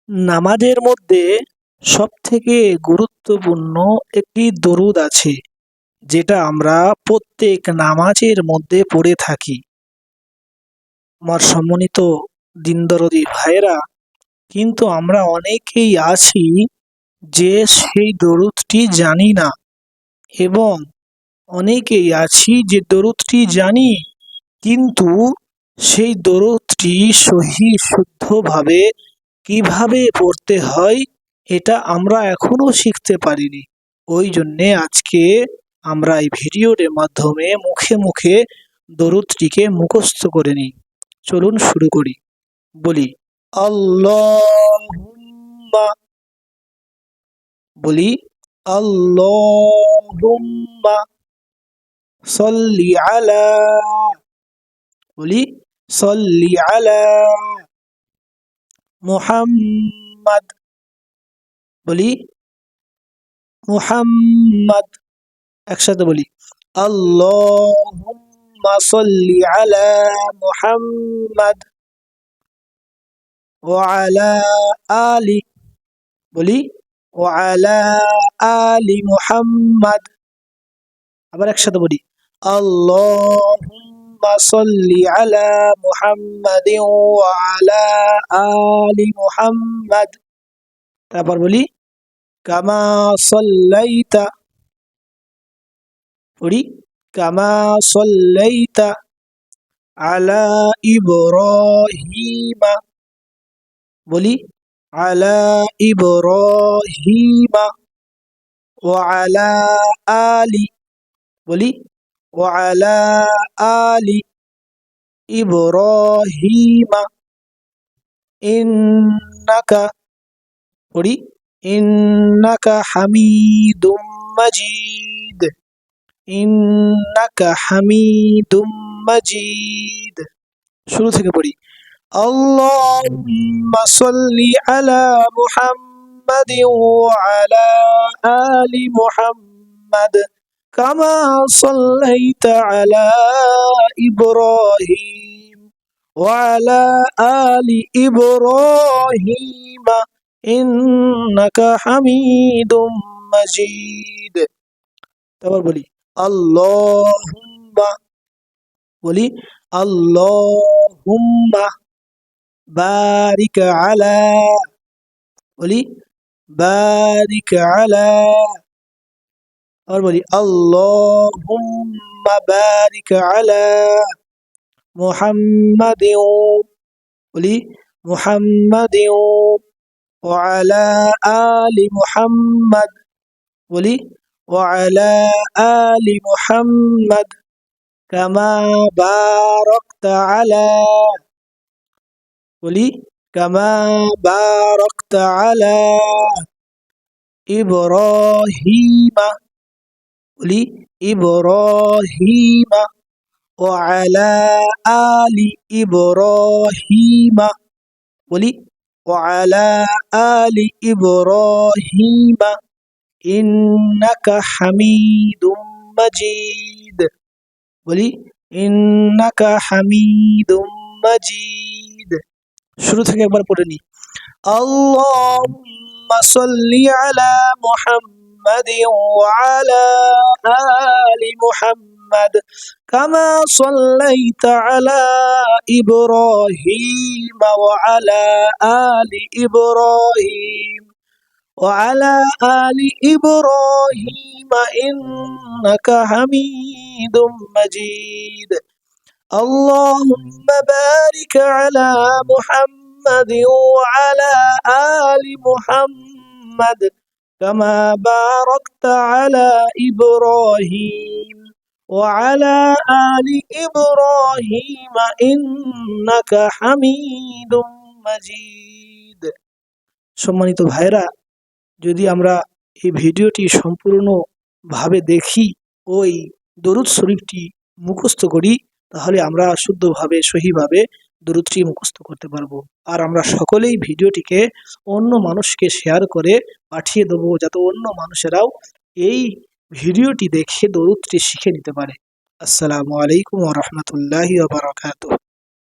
নামাজের মধ্যে সবথেকে গুরুত্বপূর্ণ একটি দরুদ আছে, যেটা আমরা প্রত্যেক নামাজের মধ্যে পড়ে থাকি। আমার সম্মানিত দিনদরদি ভাইয়েরা, কিন্তু আমরা অনেকেই আছি যে সেই দরুদটি জানি না, এবং অনেকেই আছি যে দরুদটি জানি, কিন্তু সেই দরুদটি সহি শুদ্ধভাবে কিভাবে পড়তে হয় এটা আমরা এখনো শিখতে পারিনি। ওই জন্যে আজকে আমরা এই ভিডিওর মাধ্যমে মুখে মুখে দরুদটিকে মুখস্থ করে নিই। চলুন শুরু করি। বলি আল্লাহুম্মা, বলি আল্লাহুম্মা সল্লি আলা, বলি সল্লি আলা মুহাম্মাদ, বলি মুহাম্মাদ। একসাথে বলি আল্লাহুম্মা সল্লি আলা মুহাম্মাদ ওয়া আলা আলি, বলি ওয়া আলা আলি মুহাম্মাদ। আবার একসাথে বলি আল্লাহুম্মা সল্লি আলা মুহাম্মাদিন ওয়া আলা আলি মুহাম্মাদ। তারপর বলি কামা সাল্লাইতা, পড়ি কামা সাল্লাইতা আলা ইব্রাহিমা, বলি আলা ইব্রাহিমা ওয়া আলা আলি, বলি ওয়া আলা আলি ইব্রাহিমা ইন্নাকা, পড়ি ইন্নাকা হামিদুম মাজিদ, ইন্নাকা হামিদুম মাজিদ। শুরু থেকে পড়ি আল্লাহুম্মা সাল্লি আলা মুহাম্মাদিন ওয়া আলা আলি মুহাম্মাদ কামা সাল্লাইতা আলা ইব্রাহিম ওয়া আলা আলি ইব্রাহিম ইন্নাকা হামিদুম মাজিদ। তারপর বলি আল্লাহুম্মা, বলি আল্লাহুম্মা বারিক আলা, বলি বারিক আলা। আর বলি আল্লাহুম্মা বারিক আলা মুহাম্মাদিন, বলি মুহাম্মাদিন ওয়া আলা আলি মুহাম্মাদ, বলি ওয়া আলা আলি মুহাম্মাদ কামা বারাকতা আলা, বলি কামা বারাকতা আলা ইব্রাহিমা, বলি ইব্রাহিমা ওয়া আলা আলি ইব্রাহিমা, বলি ওয়া আলা আলি ইব্রাহিমা ইন্নাকা হামিদুম মাজিদ, বলি ইন্নাকা হামিদুম মাজিদ। শুরু থেকে একবার পড়ে নি আল্লাহুম্মা সাল্লি আলা মুহাম্মাদিন ওয়া আলা আলি মুহাম্মাদ কামা সাল্লাইতা আলা ইব্রাহিম ওয়া আলা আলি ইব্রাহিম وعلى آل إبراهيم إنك حميد مجيد اللهم بارك على محمد وعلى آل محمد كما باركت على إبراهيم وعلى آل إبراهيم إنك حميد مجيد। সম্মানিত ভাইরা, যদি আমরা এই ভিডিওটি সম্পূর্ণভাবে দেখি, ওই দরুদ শরীফটি মুখস্থ করি, তাহলে আমরা শুদ্ধভাবে সহিভাবে দরুদটি মুখস্থ করতে পারবো। আর আমরা সকলেই ভিডিওটিকে অন্য মানুষকে শেয়ার করে পাঠিয়ে দেবো, যাতে অন্য মানুষেরাও এই ভিডিওটি দেখে দরুদটি শিখে নিতে পারে। আসসালামু আলাইকুম ওয়া রাহমাতুল্লাহি ওয়া বারাকাতুহু।